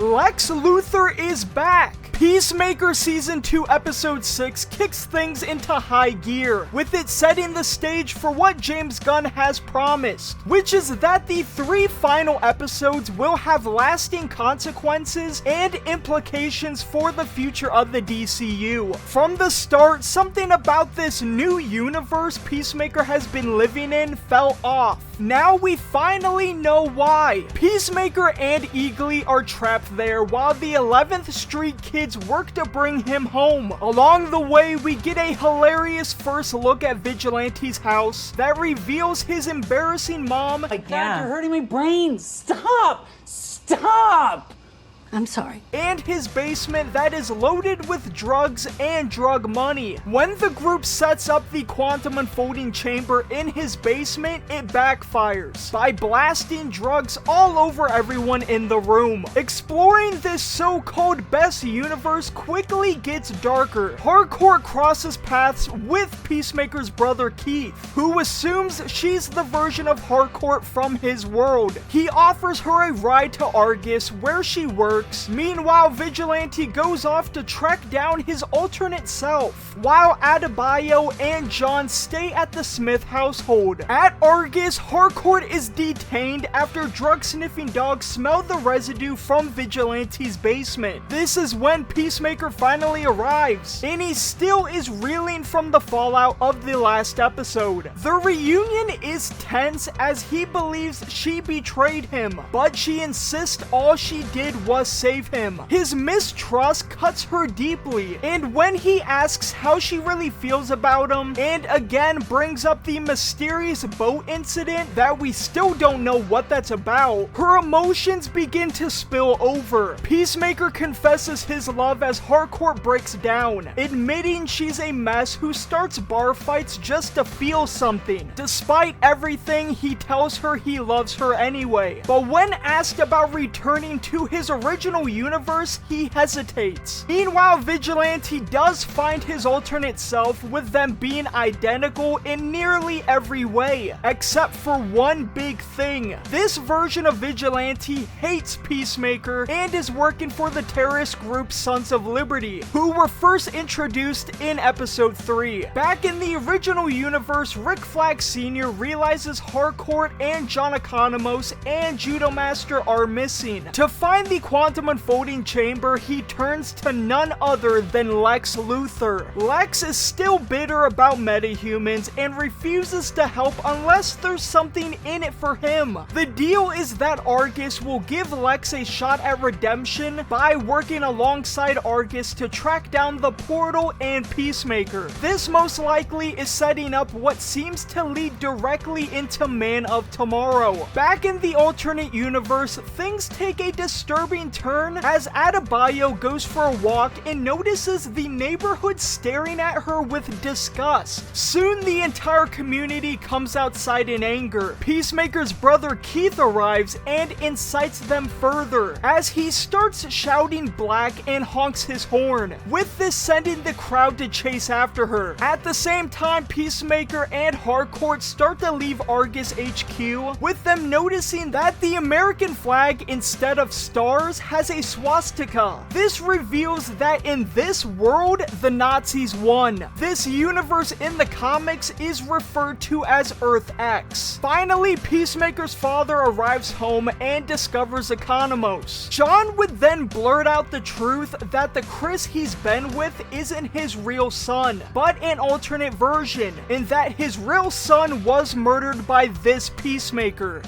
Lex Luthor is back! Peacemaker Season 2 Episode 6 kicks things into high gear, with it setting the stage for what James Gunn has promised, which is that the 3 final episodes will have lasting consequences and implications for the future of the DCU. From the start, something about this new universe Peacemaker has been living in fell off. Now we finally know why. Peacemaker and Eagly are trapped there while the 11th Street kids work to bring him home. Along the way, we get a hilarious first look at Vigilante's house that reveals his embarrassing mom. Dad, you're hurting my brain. Stop! Stop! I'm sorry. And his basement that is loaded with drugs and drug money. When the group sets up the quantum unfolding chamber in his basement, it backfires by blasting drugs all over everyone in the room. Exploring this so-called best universe quickly gets darker. Harcourt crosses paths with Peacemaker's brother Keith, who assumes she's the version of Harcourt from his world. He offers her a ride to Argus, where she works. Meanwhile, Vigilante goes off to track down his alternate self, while Adebayo and John stay at the Smith household. At Argus, Harcourt is detained after drug-sniffing dogs smell the residue from Vigilante's basement. This is when Peacemaker finally arrives, and he still is reeling from the fallout of the last episode. The reunion is tense as he believes she betrayed him, but she insists all she did was save him. His mistrust cuts her deeply, and when he asks how she really feels about him, and again brings up the mysterious boat incident that we still don't know what that's about, her emotions begin to spill over. Peacemaker confesses his love as Harcourt breaks down, admitting she's a mess who starts bar fights just to feel something. Despite everything, he tells her he loves her anyway, but when asked about returning to his original universe, he hesitates. Meanwhile, Vigilante does find his alternate self, with them being identical in nearly every way, except for one big thing. This version of Vigilante hates Peacemaker and is working for the terrorist group Sons of Liberty, who were first introduced in episode 3. Back in the original universe, Rick Flag Sr. realizes Harcourt and John Economos and Judo Master are missing. To find the quantum unfolding chamber, he turns to none other than Lex Luthor. Lex is still bitter about metahumans and refuses to help unless there's something in it for him. The deal is that Argus will give Lex a shot at redemption by working alongside Argus to track down the portal and Peacemaker. This most likely is setting up what seems to lead directly into Man of Tomorrow. Back in the alternate universe, things take a disturbing turn as Adebayo goes for a walk and notices the neighborhood staring at her with disgust. Soon the entire community comes outside in anger. Peacemaker's brother Keith arrives and incites them further as he starts shouting black and honks his horn, with this sending the crowd to chase after her. At the same time, Peacemaker and Harcourt start to leave Argus HQ, with them noticing that the American flag instead of stars has a swastika. This reveals that in this world, the Nazis won. This universe in the comics is referred to as Earth X. Finally, Peacemaker's father arrives home and discovers Economos. John would then blurt out the truth that the Chris he's been with isn't his real son, but an alternate version, and that his real son was murdered by this Peacemaker.